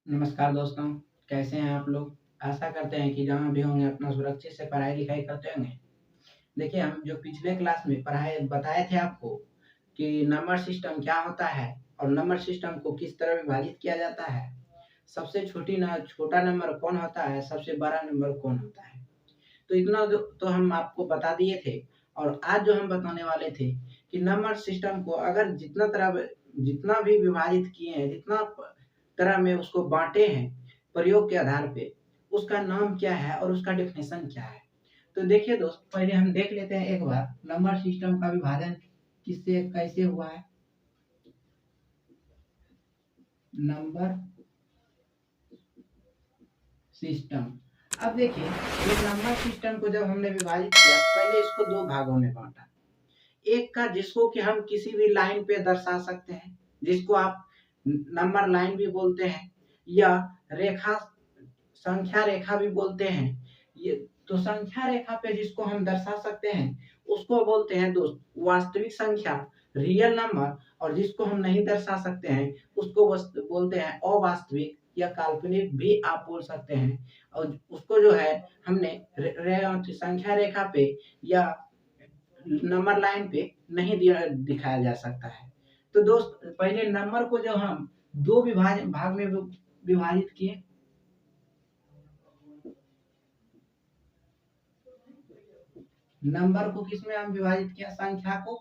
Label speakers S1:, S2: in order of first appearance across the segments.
S1: नमस्कार दोस्तों, कैसे हैं आप लोग? आशा करते हैं कि जहाँ भी होंगे अपना सुरक्षित से पढ़ाई-लिखाई करते होंगे। देखिए, हम जो पिछले क्लास में पढ़ाए बताए थे आपको कि नंबर सिस्टम क्या होता है और नंबर सिस्टम को किस तरह विभाजित किया जाता है। सबसे छोटा नंबर कौन होता है, सबसे बड़ा नंबर कौन होता है। तो इतना जो तो हम आपको बता दिए थे और आज जो हम बताने वाले थे कि नंबर सिस्टम को अगर जितना भी विभाजित किए हैं, जितना तरह में उसको बाँटे हैं प्रयोग के आधार पे, उसका नाम क्या है और उसका डेफिनेशन क्या है। तो देखिए दोस्त, पहले हम देख लेते हैं एक बार नंबर सिस्टम का विभाजन किससे कैसे हुआ है। Number system. अब देखिए, ये नंबर सिस्टम को जब हमने विभाजित किया, पहले इसको 2 भागों में बाँटा। एक का जिसको कि हम किसी भी लाइन पे दर्शा सकते हैं, जिसको आप नंबर लाइन भी बोलते हैं या रेखा संख्या रेखा भी बोलते हैं। ये तो संख्या रेखा पे जिसको हम दर्शा सकते हैं, उसको बोलते हैं दोस्त वास्तविक संख्या, रियल नंबर। और जिसको हम नहीं दर्शा सकते हैं, उसको बस बोलते हैं अवास्तविक या काल्पनिक भी आप बोल सकते हैं। और उसको जो है हमने संख्या रेखा पे या नंबर लाइन पे नहीं दिखाया जा सकता है। तो दोस्त, पहले नंबर को जो हम 2 भाग में विभाजित किए। नंबर को किसमें हम विभाजित किया? संख्या को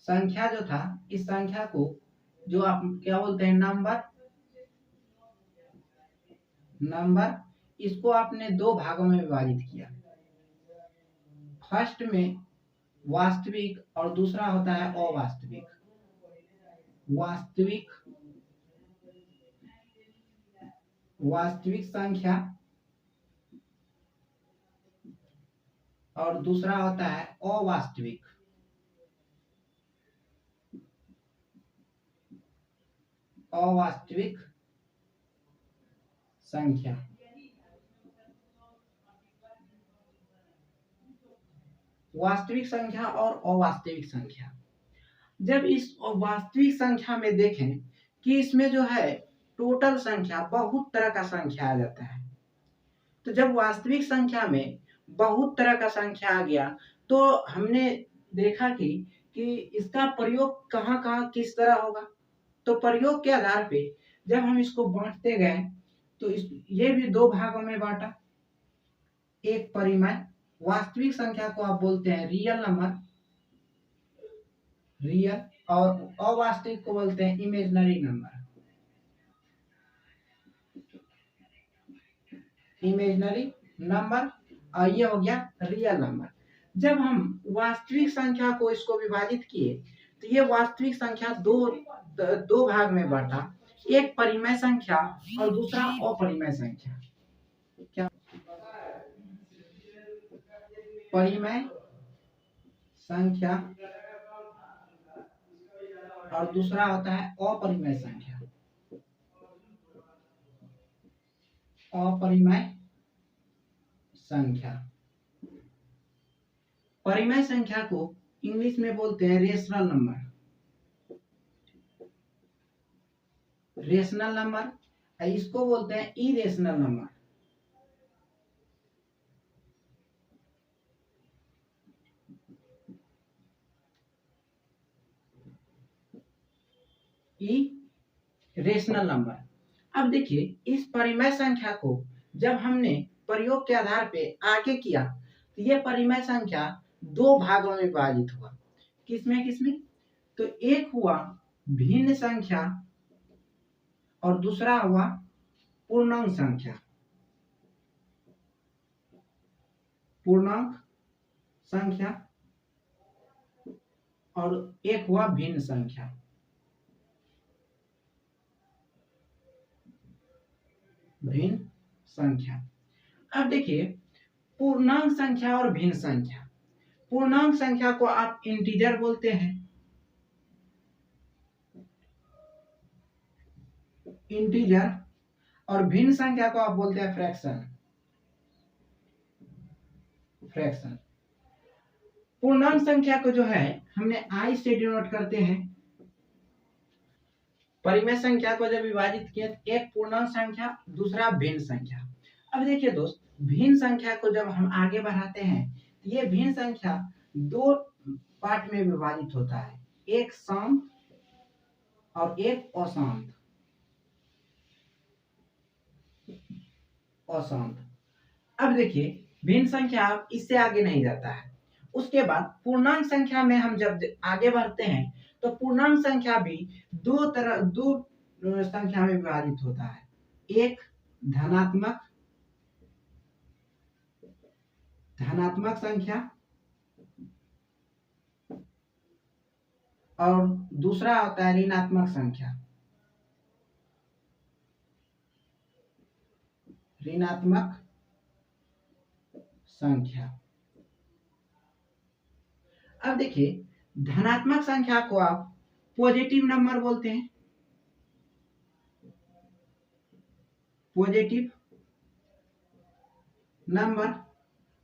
S1: संख्या जो था, इस संख्या को जो आप क्या बोलते हैं नंबर, नंबर इसको आपने 2 भागों में विभाजित किया। फर्स्ट में वास्तविक और दूसरा होता है अवास्तविक। वास्तविक वास्तविक संख्या और दूसरा होता है अवास्तविक। अवास्तविक संख्या। वास्तविक संख्या और अवास्तविक संख्या। जब इस वास्तविक संख्या में देखें कि इसमें जो है टोटल संख्या बहुत तरह का संख्या आ जाता है। तो जब वास्तविक संख्या में बहुत तरह का संख्या आ गया, तो हमने देखा कि इसका प्रयोग कहाँ-कहाँ किस तरह होगा। तो प्रयोग के आधार पे जब हम इसको बाँटते गए, तो ये भी 2 भागों में बाँटा। एक परिमेय, वास्तविक संख्या को आप बोलते हैं रियल नंबर, रियल। और अवास्तविक को बोलते हैं इमेजिनरी नंबर, इमेजिनरी नंबर। और ये हो गया रियल नंबर। जब हम वास्तविक संख्या को इसको विभाजित किए, तो ये वास्तविक संख्या दो भाग में बांटा। एक परिमेय संख्या और दूसरा अपरिमेय संख्या। क्या? परिमेय संख्या और दूसरा होता है अपरिमेय संख्या। अपरिमेय संख्या। परिमेय संख्या को इंग्लिश में बोलते हैं रेशनल नंबर। रेशनल नंबर, इसको बोलते हैं इरेशनल नंबर। Rational number. अब देखिए, इस परिमेय संख्या को जब हमने प्रयोग के आधार पे आगे किया, तो ये परिमेय संख्या 2 भागों में विभाजित हुआ। किसमें किसमें? तो एक हुआ भिन्न संख्या और दूसरा हुआ पूर्णांक संख्या। पूर्णांक संख्या और एक हुआ भिन्न संख्या। भिन्न संख्या। अब देखिए, पूर्णांक संख्या और भिन्न संख्या। पूर्णांक संख्या को आप इंटीजर बोलते हैं, इंटीजर। और भिन्न संख्या को आप बोलते हैं फ्रैक्शन, फ्रैक्शन। पूर्णांक संख्या को जो है हमने i से डिनोट करते हैं। परिमेय संख्या को जब विभाजित किया, एक पूर्णांक संख्या, दूसरा भिन्न संख्या। अब देखिए दोस्त, भिन्न संख्या को जब हम आगे बढ़ाते हैं, ये भिन्न संख्या दो पार्ट में विभाजित होता है, एक शांत और एक अशांत। अशांत। अब देखिए, भिन्न संख्या इससे आगे नहीं जाता है। उसके बाद पूर्णांक संख्या में हम जब आगे बढ़ते हैं, तो पूर्णांक संख्या भी दो संख्या में विभाजित होता है, एक धनात्मक संख्या और दूसरा होता है ऋणात्मक संख्या। ऋणात्मक संख्या। अब देखिए, धनात्मक संख्या को आप पॉजिटिव नंबर बोलते हैं, पॉजिटिव नंबर,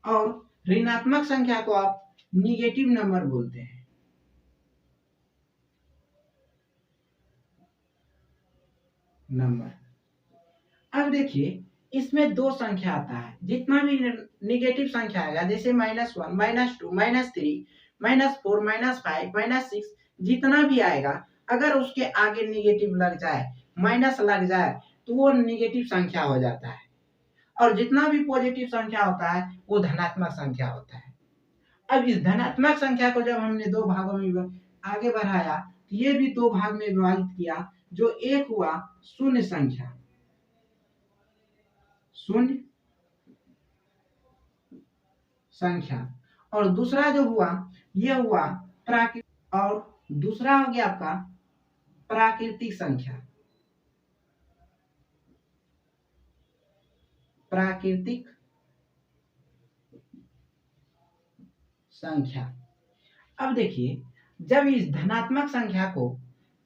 S1: और ऋणात्मक संख्या को आप निगेटिव नंबर बोलते हैं। नंबर। अब देखिए, इसमें दो संख्या आता है, जितना भी निगेटिव संख्या आएगा, जैसे -1, -2, -3, -4, -5, -6, जितना भी आएगा, अगर उसके आगे निगेटिव लग जाए, माइनस लग जाए, तो वो निगेटिव संख्या हो जाता है। और जितना भी पॉजिटिव संख्या होता है, वो धनात्मक संख्या होता है। अब इस धनात्मक संख्या को जब हमने दो भागों में आगे बढ़ाया, तो ये भी दो भाग में विभाजित किया, जो एक हुआ शून्य संख्या, शून्य संख्या, और दूसरा जो हुआ, ये हुआ प्राकृतिक, और दूसरा हो गया आपका प्राकृतिक संख्या। प्राकृतिक संख्या। अब देखिए, जब इस धनात्मक संख्या को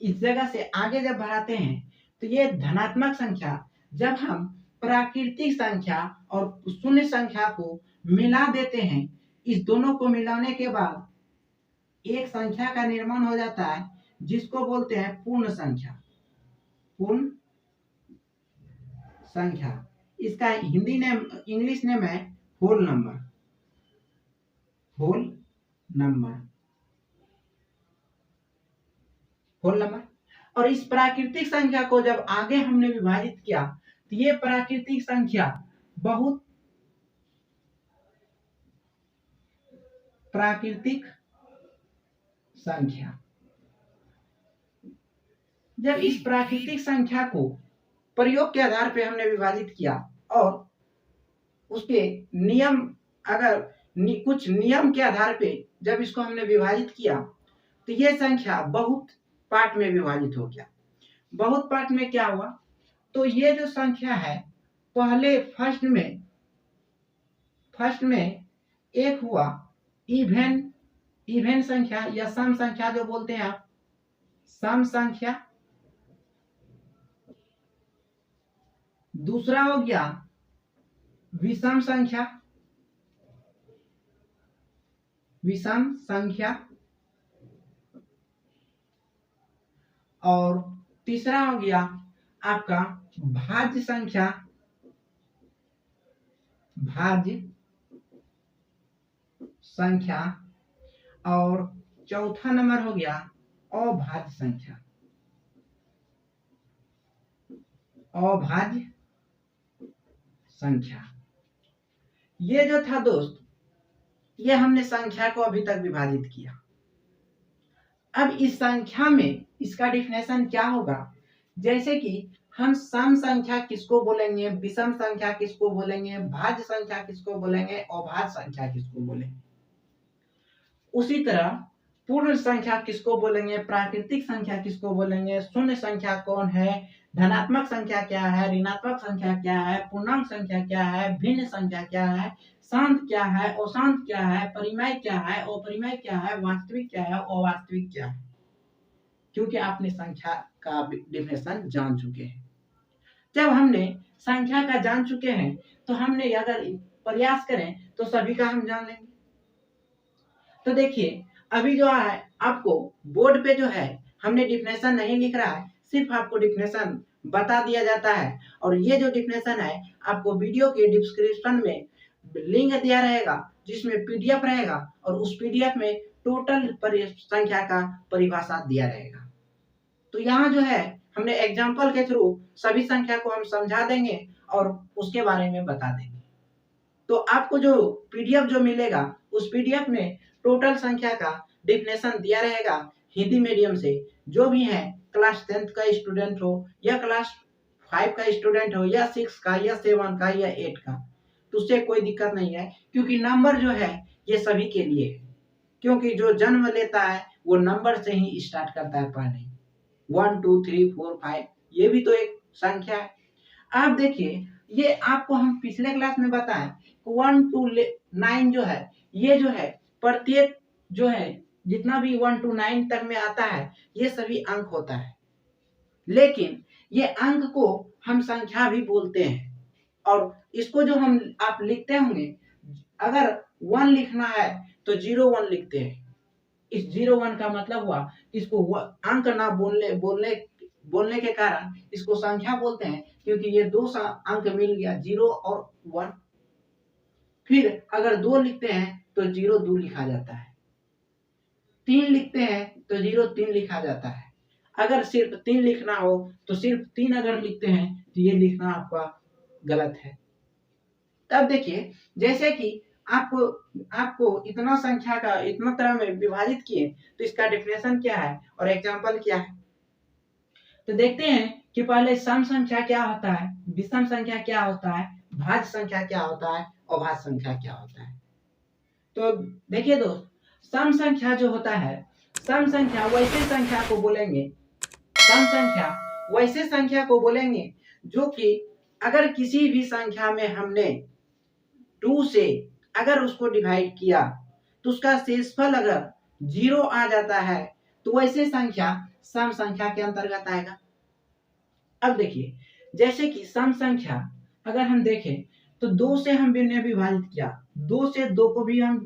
S1: इस जगह से आगे जब बढ़ाते हैं, तो ये धनात्मक संख्या जब हम प्राकृतिक संख्या और शून्य संख्या को मिला देते हैं, इस दोनों को मिलाने के बाद एक संख्या का निर्माण हो जाता है, जिसको बोलते हैं पूर्ण संख्या। पूर्ण संख्या, इसका हिंदी नेम, इंग्लिश नेम है whole number. Whole number, whole number. और इस प्राकृतिक संख्या को जब आगे हमने विभाजित किया, तो ये प्राकृतिक संख्या बहुत प्राकृतिक संख्या, जब इस प्राकृतिक संख्या को प्रयोग के आधार पे हमने विभाजित किया, और उसके नियम, अगर कुछ नियम के आधार पे जब इसको हमने विभाजित किया, तो ये संख्या बहुत पार्ट में विभाजित हो गया। बहुत पार्ट में क्या हुआ, तो ये जो संख्या है, पहले फर्स्ट में एक हुआ इवन संख्या या सम संख्या जो बोलते हैं आप, सम संख्या। दूसरा हो गया विषम संख्या, विषम संख्या। और तीसरा हो गया आपका भाज्य संख्या, भाज्य संख्या। और चौथा नंबर हो गया अभाज्य संख्या, अभाज्य संख्या। ये जो था दोस्त, ये हमने संख्या को अभी तक विभाजित किया। अब इस संख्या में इसका डिफिनेशन क्या होगा, जैसे कि हम सम संख्या किसको बोलेंगे, विषम संख्या किसको बोलेंगे, भाज्य संख्या किसको बोलेंगे, अभाज्य संख्या किसको बोलेंगे। उसी तरह पूर्ण संख्या किसको बोलेंगे, प्राकृतिक संख्या किसको बोलेंगे, शून्य संख्या कौन है, धनात्मक संख्या क्या है, ऋणात्मक संख्या क्या है, पूर्णांक संख्या क्या है, भिन्न संख्या क्या है, शांत क्या है, अशांत क्या है, परिमेय क्या है, अपरिमेय क्या है, वास्तविक क्या है, अवास्तविक क्या है। क्योंकि आपने संख्या का डिफिनेशन जान चुके हैं। जब हमने संख्या का जान चुके हैं, तो हमने अगर प्रयास करें तो सभी का हम जान लेंगे। तो देखिए अभी जो है आपको बोर्ड पे जो है हमने डिफिनेशन नहीं लिख रहा है, सिर्फ आपको डिफिनेशन बता दिया जाता है। और ये जो डिफिनेशन है आपको वीडियो के डिस्क्रिप्शन में लिंक दिया रहेगा जिसमें पीडीएफ रहेगा और उस पीडीएफ में टोटल संख्या का परिभाषा दिया रहेगा। तो यहाँ जो है हमने एग्जाम्पल के थ्रू सभी संख्या को हम समझा देंगे और उसके बारे में बता देंगे। तो आपको जो पीडीएफ जो मिलेगा उस पीडीएफ में टोटल संख्या का डिफिनेशन दिया रहेगा हिंदी मीडियम से। जो भी है क्लास 10th का स्टूडेंट हो या क्लास 5 का स्टूडेंट हो या 6 का या 7 का या 8 का, तो उससे कोई दिक्कत नहीं है, क्योंकि नंबर जो है ये सभी के लिए है। क्योंकि जो जन्म लेता है वो नंबर से ही स्टार्ट करता है पढ़ने। 1 2 3 4 5 ये भी तो एक संख्या है। आप देखिए ये आपको हम पिछले क्लास में बताएं 1 to 9 जो है ये जो है प्रत्येक जो है जितना भी 1 to 9 तक में आता है ये सभी अंक होता है, लेकिन ये अंक को हम संख्या भी बोलते हैं। और इसको जो हम आप लिखते होंगे, अगर 1 लिखना है तो 01 लिखते हैं। इस 01 का मतलब हुआ इसको अंक ना बोलने के कारण इसको संख्या बोलते हैं, क्योंकि ये दो अंक मिल गया 0 और 1। फिर अगर 2 लिखते हैं तो 02 लिखा जाता है, 3 लिखते हैं तो 03 लिखा जाता है। अगर सिर्फ 3 लिखना हो तो सिर्फ 3 अगर लिखते हैं तो ये लिखना आपका गलत है। तब देखिए जैसे कि आपको इतना संख्या का इतना तरह में विभाजित किए तो इसका डेफिनेशन क्या है और एग्जाम्पल क्या है। तो देखते हैं कि पहले सम संख्या क्या होता है, विषम संख्या क्या होता है, भाज्य संख्या क्या होता है, अभाज्य संख्या क्या होता है। तो देखिए दोस्त, सम संख्या जो होता है, सम संख्या वैसे संख्या को बोलेंगे, सम संख्या वैसे संख्या को बोलेंगे जो कि अगर किसी भी संख्या में हमने 2 से अगर उसको डिवाइड किया तो उसका शेषफल अगर 0 आ जाता है तो वैसे संख्या सम संख्या के अंतर्गत आएगा। अब देखिए जैसे कि सम संख्या अगर हम देखें तो 2 से हमने विभाजित किया, 2 से 2 को भी हम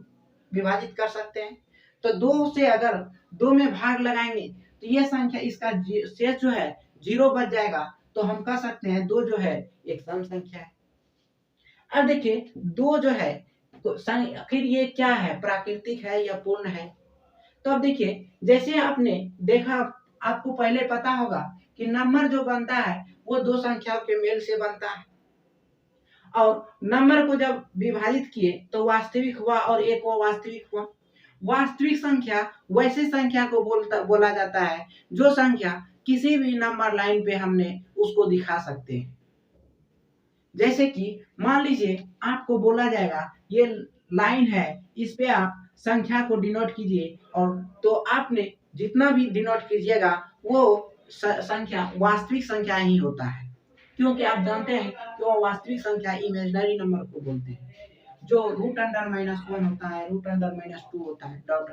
S1: विभाजित कर सकते हैं। तो 2 से अगर 2 में भाग लगाएंगे तो ये संख्या इसका शेष जो है 0 बच जाएगा, तो हम कह सकते हैं 2 जो है एक सम संख्या है। अब देखिए 2 जो है तो आखिर ये क्या है, प्राकृतिक है या पूर्ण है। तो अब देखिए जैसे आपने देखा, आपको पहले पता होगा कि नंबर जो बनता है वो 2 संख्याओं के मेल से बनता है, और नंबर को जब विभाजित किए तो वास्तविक हुआ और एक अवास्तविक हुआ। वास्तविक संख्या वैसे संख्या को बोला जाता है जो संख्या किसी भी नंबर लाइन पे हमने उसको दिखा सकते हैं। जैसे कि मान लीजिए आपको बोला जाएगा ये लाइन है, इस पे आप संख्या को डिनोट कीजिए, और तो आपने जितना भी डिनोट कीजिएगा वो संख्या वास्तविक संख्या ही होता है, क्योंकि आप जानते हैं कि वो वास्तविक संख्या इमेजिनरी नंबर को बोलते हैं, जो रूट अंडर -1 होता है, रूट अंडर -2 होता है, डॉट।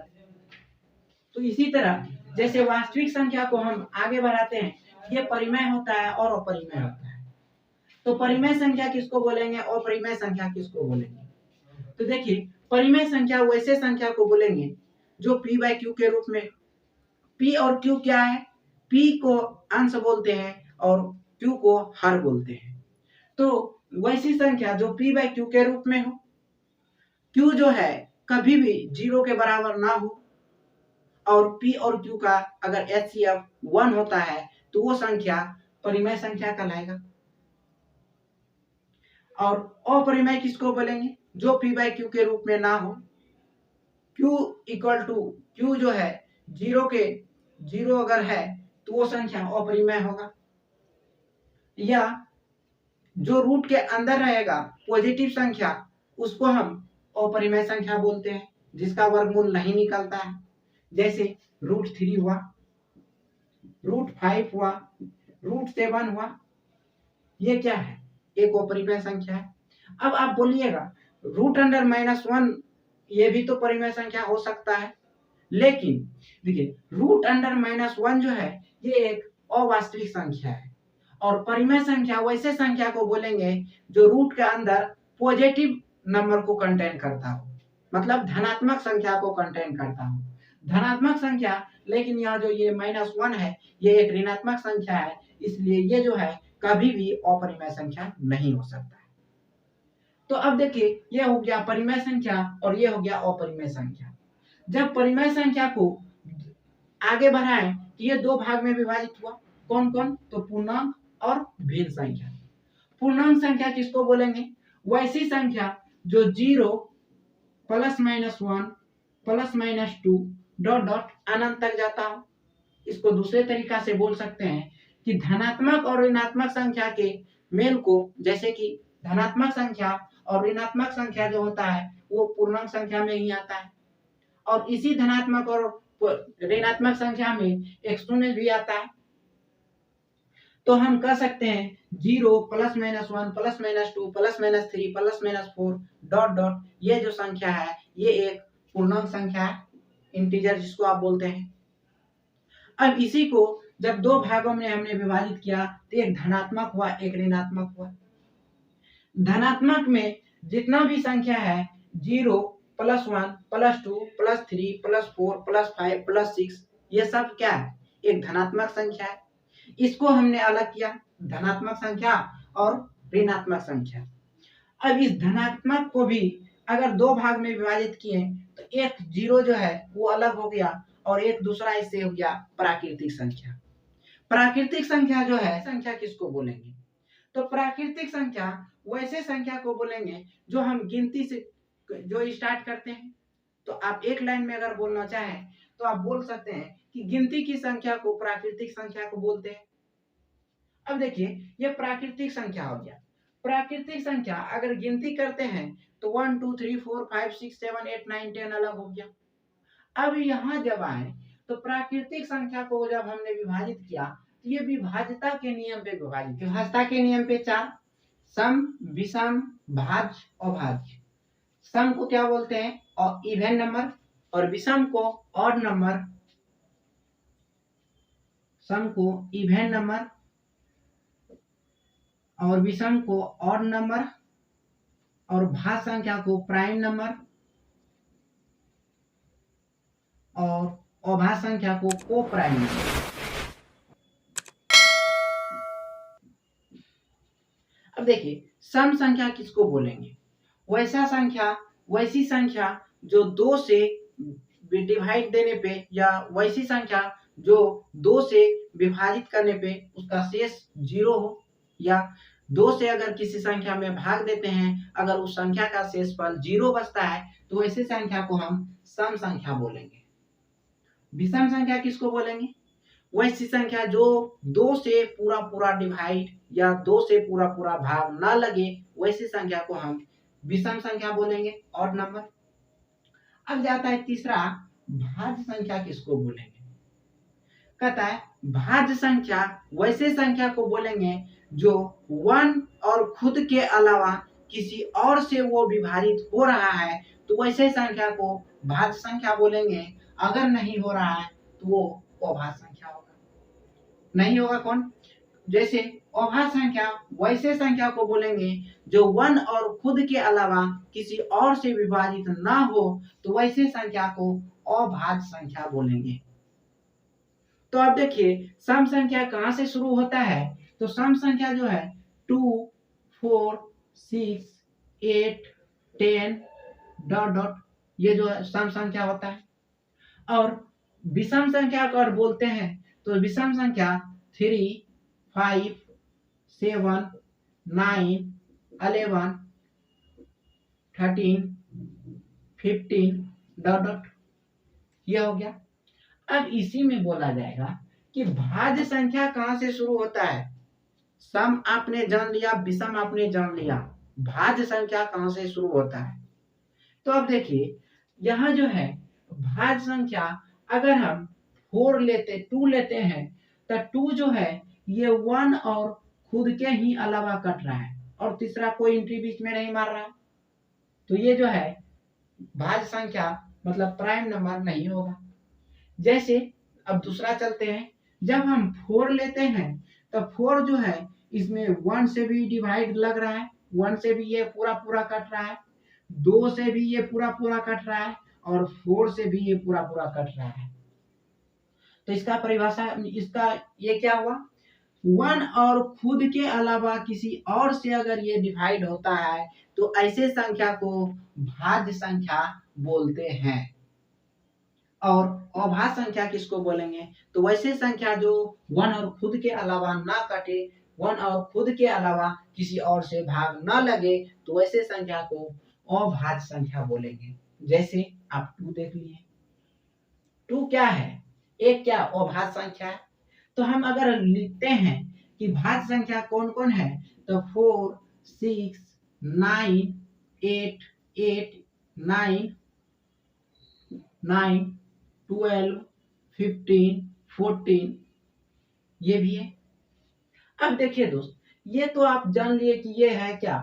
S1: तो इसी तरह जैसे वास्तविक संख्या को हम आगे बढ़ाते हैं, ये परिमेय होता है और अपरिमेय होता है। तो परिमेय संख्या किसको बोलेंगे, अपरिमेय संख्या किसको बोलेंगे। तो देखिए परिमेय संख्या वैसे संख्या को बोलेंगे जो p/q के रूप में, p और q क्या है, p को अंश बोलते हैं और q को हर बोलते हैं। तो वैसी संख्या जो p/q के रूप में हो, q जो है कभी भी 0 के बराबर ना हो, और p और q का अगर HCF 1 होता है तो वो संख्या परिमेय संख्या कहलाएगा। और अपरिमेय किसको बोलेंगे, जो p/q के रूप में ना हो, q इक्वल टू q जो है 0 अगर है तो वो संख्या अपरिमेय होगा। या जो रूट के अंदर रहेगा पॉजिटिव संख्या उसको हम अपरिमेय संख्या बोलते हैं, जिसका वर्गमूल नहीं निकलता है। जैसे √3 हुआ, √5 हुआ, √7 हुआ, ये क्या है, एक अपरिमेय संख्या है। अब आप बोलिएगा √1 ये भी तो परिमेय संख्या हो सकता है, लेकिन देखिए √1 जो है ये एक अवास्तविक संख्या है, और परिमेय संख्या वैसे संख्या को बोलेंगे जो रूट के अंदर पॉजिटिव नंबर को कंटेन करता हो। मतलब धनात्मक संख्या को कंटेन करता हो। धनात्मक संख्या, लेकिन यहाँ जो ये -1 है ये एक ऋणात्मक संख्या है, इसलिए ये जो है कभी भी अपरिमेय संख्या नहीं हो सकता है। तो अब देखिए ये हो गया परिमेय संख्या और ये हो गया अपरिमेय संख्या। जब परिमेय संख्या को आगे बढ़ाएं तो ये दो भाग में विभाजित हुआ। कौन कौन? तो पूर्णांक और भिन्न संख्या। पूर्णांक संख्या किसको बोलेंगे? वैसी संख्या जो 0 +-1 +-2 डॉट डॉट अनंत तक जाता हो। इसको दूसरे तरीका से बोल सकते हैं कि धनात्मक और ऋणात्मक संख्या के मेल को, जैसे कि धनात्मक संख्या और ऋणात्मक संख्या जो होता है वो पूर्णांक संख्या में ही आता है, और इसी धनात्मक और ऋणात्मक संख्या में एक शून्य भी आता है। तो हम कह सकते हैं 0 +-1 +-2 +-3 +-4 डॉट डॉट ये जो संख्या है ये एक पूर्णांक संख्या है, इंटीजर जिसको आप बोलते हैं। अब इसी को जब दो भागों में हमने विभाजित किया तो एक धनात्मक हुआ एक ऋणात्मक हुआ। धनात्मक में जितना भी संख्या है 0 +1 +2 +3 +4 +5 +6 ये सब क्या है? एक धनात्मक संख्या है। इसको हमने अलग किया, धनात्मक संख्या और ऋणात्मक संख्या। अब इस धनात्मक को भी अगर दो भाग में विभाजित किए तो एक 0 जो है वो अलग हो गया और एक दूसरा इससे हो गया प्राकृतिक संख्या। प्राकृतिक संख्या जो है संख्या किसको बोलेंगे? तो प्राकृतिक संख्या वैसे संख्या को बोलेंगे जो हम गिनती से जो स्टार्ट करते हैं। तो आप एक लाइन में अगर बोलना चाहें तो आप बोल सकते हैं कि गिनती की संख्या को प्राकृतिक संख्या को बोलते हैं। अब देखिए ये प्राकृतिक संख्या हो गया। प्राकृतिक संख्या अगर गिनती करते हैं तो 1 2 3 4 5 6 7 8 9 10 अलग हो गया। अब यहाँ जब आए तो प्राकृतिक संख्या को जब हमने विभाजित किया तो ये विभाज्यता के नियम पे विभाजित। विभाज्यता के नियम पे 4, सम, विषम, भाज्य, अभाज्य। सम को क्या बोलते हैं? और इवन नंबर, और विषम को ऑड नंबर, सम को इवन नंबर और विषम को ऑड नंबर, और भाज्य संख्या को प्राइम नंबर, और अभाज्य संख्या को को प्राइम नंबर। अब देखिए सम संख्या किसको बोलेंगे? वैसी संख्या जो 2 से डिवाइड देने पे, या वैसी संख्या जो 2 से विभाजित करने पे उसका शेष 0 हो, या 2 से अगर किसी संख्या में भाग देते हैं अगर उस संख्या का शेषफल 0 बचता है तो वैसी संख्या को हम सम संख्या बोलेंगे। विषम संख्या किसको बोलेंगे? वैसी संख्या जो 2 से पूरा डिवाइड या 2 से पूरा भाग ना लगे वैसी संख्या को हम विषम संख्या बोलेंगे, ऑड नंबर। अब जाता है तीसरा, भाज्य संख्या किसको बोलेंगे? कहता है भाज्य संख्या वैसे संख्या को बोलेंगे जो 1 और खुद के अलावा किसी और से वो विभाजित हो रहा है तो वैसे संख्या को भाज्य संख्या बोलेंगे। अगर नहीं हो रहा है तो वो अभाज्य संख्या होगा। नहीं होगा कौन? जैसे अभाज्य संख्या वैसे संख्या को बोलेंगे जो 1 और खुद के अलावा किसी और से विभाजित ना हो तो वैसे संख्या को अभाज्य संख्या बोलेंगे। तो अब देखिए सम संख्या कहां से शुरू होता है? तो सम संख्या जो है 2 4 6 8 10 डॉट डॉट ये जो सम संख्या होता है। और विषम संख्या अगर बोलते हैं तो विषम संख्या 3 5 7 9 11 13 15 डॉट डॉट ये हो गया। अब इसी में बोला जाएगा कि भाज्य संख्या कहां से शुरू होता है? सम आपने जान लिया, विषम आपने जान लिया, भाज्य संख्या कहां से शुरू होता है? तो अब देखिए यहाँ जो है भाज्य संख्या अगर हम 2 लेते हैं तो 2 जो है ये 1 और खुद के ही अलावा कट रहा है और तीसरा कोई एंट्री बीच में नहीं मार रहा है, तो ये जो है भाज्य संख्या मतलब प्राइम नंबर नहीं होगा। जैसे अब दूसरा चलते हैं, जब हम 4 लेते हैं तो 4 जो है इसमें 1 से भी डिवाइड लग रहा है, 1 से भी ये पूरा कट रहा है, 2 से भी ये पूरा पूरा कट रहा है और 4 से भी ये पूरा पूरा कट रहा है। तो इसका परिभाषा, इसका ये क्या हुआ, 1 और खुद के अलावा किसी और से अगर ये डिवाइड होता है तो ऐसे संख्या को भाज्य संख्या बोलते हैं। और अभाज्य संख्या किसको बोलेंगे, तो वैसे संख्या जो 1 और खुद के अलावा ना कटे, 1 और खुद के अलावा किसी और से भाग ना लगे, तो वैसे संख्या को अभाज्य संख्या बोलेंगे। जैसे आप 2 देख लिए, 2 क्या है, एक क्या अभाज्य संख्या है। तो हम अगर लिखते हैं कि भाज्य संख्या कौन कौन है, तो 4, 6, 9, 8, 8, 9, 9, 12, 15, 14, ये भी है। अब देखिए दोस्त, ये तो आप जान लिए कि ये है क्या,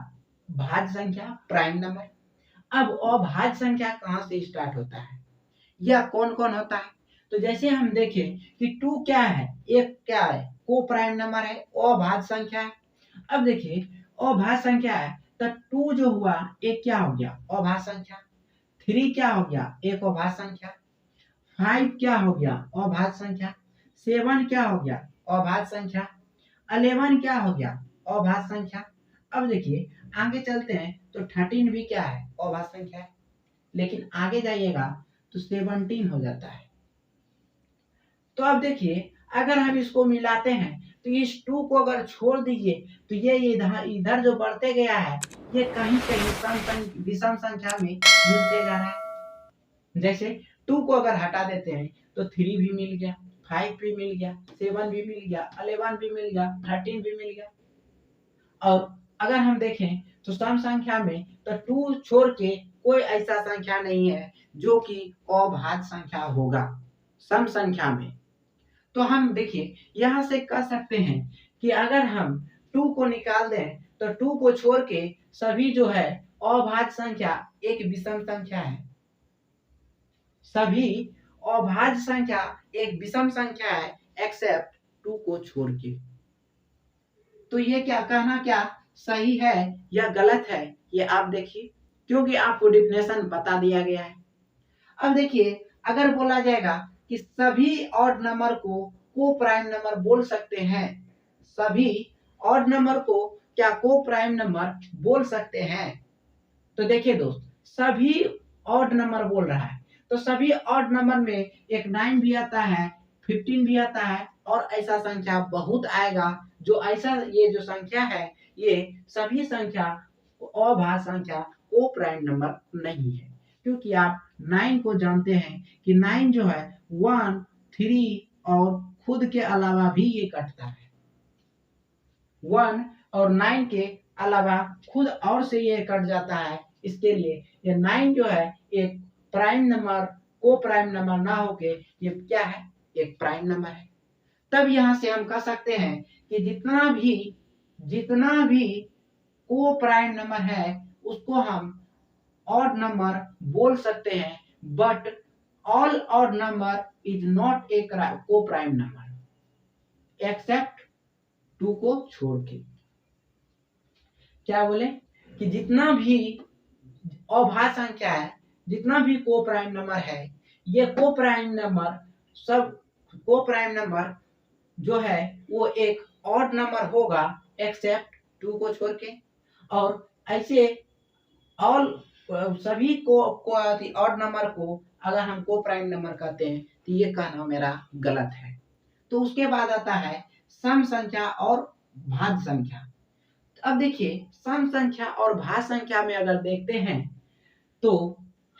S1: भाज्य संख्या, प्राइम नंबर। अब अभाज्य संख्या कहाँ से स्टार्ट होता है या कौन कौन होता है, तो जैसे हम देखें कि 2 क्या है, एक क्या है, को प्राइम नंबर है, अभाज्य संख्या है। अब देखिए अभाज्य संख्या है तो 2 जो हुआ एक क्या हो गया, अभाज्य संख्या। 3 क्या हो गया, एक अभाज्य संख्या। 5 क्या हो गया, अभाज्य संख्या। 7 क्या हो गया, अभाज्य संख्या। 11 क्या हो गया, अभाज्य संख्या। अब देखिए आगे चलते हैं तो 13 भी क्या है, अभाज्य संख्या है। लेकिन आगे जाइएगा तो 17 हो जाता है। तो अब देखिए अगर हम इसको मिलाते हैं तो इस 2 को अगर छोड़ दीजिए तो ये इधर इधर जो बढ़ते गया है ये कहीं कहीं विषम संख्या में मिलते जा रहा है। जैसे 2 को अगर हटा देते हैं तो 3 भी मिल गया, 5 भी मिल गया, 7 भी मिल गया, 11 भी मिल गया, 13 भी मिल गया। और अगर हम देखें तो सम संख्या में तो 2 छोड़ के कोई ऐसा संख्या नहीं है जो कि अभाज्य संख्या होगा सम संख्या में। तो हम देखिए यहाँ से कह सकते हैं कि अगर हम 2 को निकाल दें तो 2 को छोड़ के सभी जो है अभाज्य संख्या एक विषम संख्या है। सभी अभाज्य संख्या एक विषम संख्या है एक्सेप्ट 2 को छोड़ के। तो ये क्या कहना क्या सही है या गलत है, ये आप देखिए, क्योंकि आपको डिफिनेशन बता दिया गया है। अब देखिए अगर बोला जाएगा कि सभी ऑड नंबर को प्राइम नंबर बोल सकते हैं, सभी ऑड नंबर को क्या को प्राइम नंबर बोल सकते हैं, तो देखिए दोस्त सभी ऑड नंबर बोल रहा है तो सभी ऑड नंबर में एक 9 भी आता है, 15 भी आता है और ऐसा संख्या बहुत आएगा जो ऐसा ये जो संख्या है ये सभी संख्या अभाज्य संख्या को प्राइम नंबर नहीं है। क्योंकि आप 9 को जानते हैं कि 9 जो है 1, 3 और खुद के अलावा भी ये कटता है। 1 और 9 के अलावा खुद और से ये कट जाता है, इसके लिए ये 9 जो है एक प्राइम नंबर को प्राइम नंबर ना होके ये क्या है, एक प्राइम नंबर है। तब यहाँ से हम कह सकते हैं कि जितना भी को प्राइम नंबर है उसको हम ऑड नंबर बोल सकते हैं, but all odd number is not a को प्राइम नंबर एक्सेप्ट 2 को छोड़ के। क्या बोले कि जितना भी अभाज्य संख्या है, जितना भी को प्राइम नंबर है, ये को प्राइम नंबर सब को प्राइम नंबर जो है वो एक ऑड नंबर होगा एक्सेप्ट 2 को छोड़ के। और ऐसे ऑल सभी को ऑड नंबर को अगर हम को प्राइम नंबर कहते हैं तो ये कहना मेरा गलत है। तो उसके बाद आता है सम संख्या और भाज्य संख्या। अब देखिए सम संख्या और भाज्य संख्या में अगर देखते हैं तो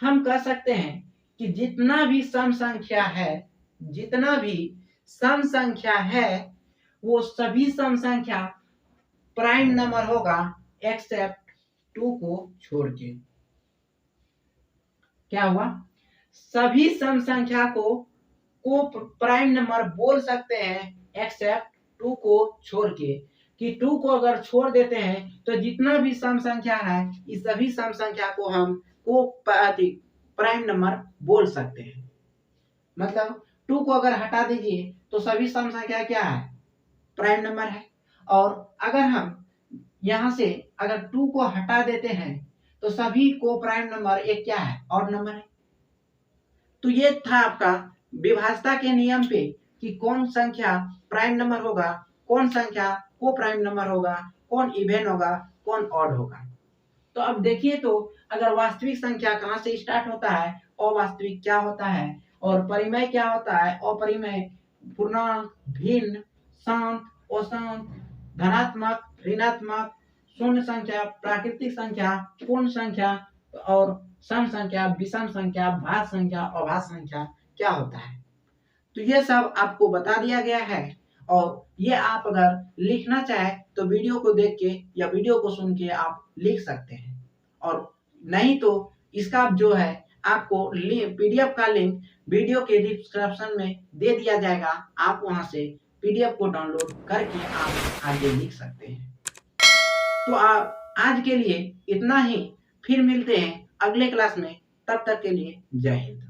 S1: हम कह सकते हैं कि जितना भी सम संख्या है, जितना भी सम संख्या है वो सभी सम संख्या प्राइम नंबर होगा एक्सेप्ट 2 को छोड़ के। क्या हुआ, सभी सम संख्या को प्राइम नंबर बोल सकते हैं एक्सेप्ट 2 को छोड़ के। कि 2 को अगर छोड़ देते हैं तो जितना भी सम संख्या है इस सभी सम संख्या को हम को प्राइम नंबर बोल सकते हैं। मतलब 2 को अगर हटा दीजिए तो सभी सम संख्या क्या है, प्राइम नंबर है। और अगर हम यहाँ से अगर 2 को हटा देते हैं तो सभी को प्राइम नंबर एक क्या है, ऑड नंबर है। तो ये था आपका विभाज्यता के नियम पे कि कौन संख्या प्राइम नंबर होगा, कौन संख्या को प्राइम नंबर होगा, कौन इवन होगा, कौन ऑड होगा। तो अब देखिए, तो अगर वास्तविक संख्या कहाँ से स्टार्ट होता है, अवास्तविक क्या होता है, और परिमेय क्या होता है, अपरिमेय, पूर्णांक, भिन्न, शांत, अशांत, धनात्मक, ऋणात्मक, शून्य संख्या, प्राकृतिक संख्या, पूर्ण संख्या, और सम संख्या, विषम संख्या, भाज्य संख्या, अभाज्य संख्या क्या होता है। तो ये सब आपको बता दिया गया है, और ये आप अगर लिखना चाहे तो वीडियो को देख के या वीडियो को सुन के आप लिख सकते हैं, और नहीं तो इसका जो है आपको पीडीएफ का लिंक वीडियो के डिस्क्रिप्शन में दे दिया जाएगा, आप वहां से पीडीएफ को डाउनलोड करके आप आगे लिख सकते हैं। तो आप आज के लिए इतना ही, फिर मिलते हैं अगले क्लास में, तब तक के लिए जय हिंद।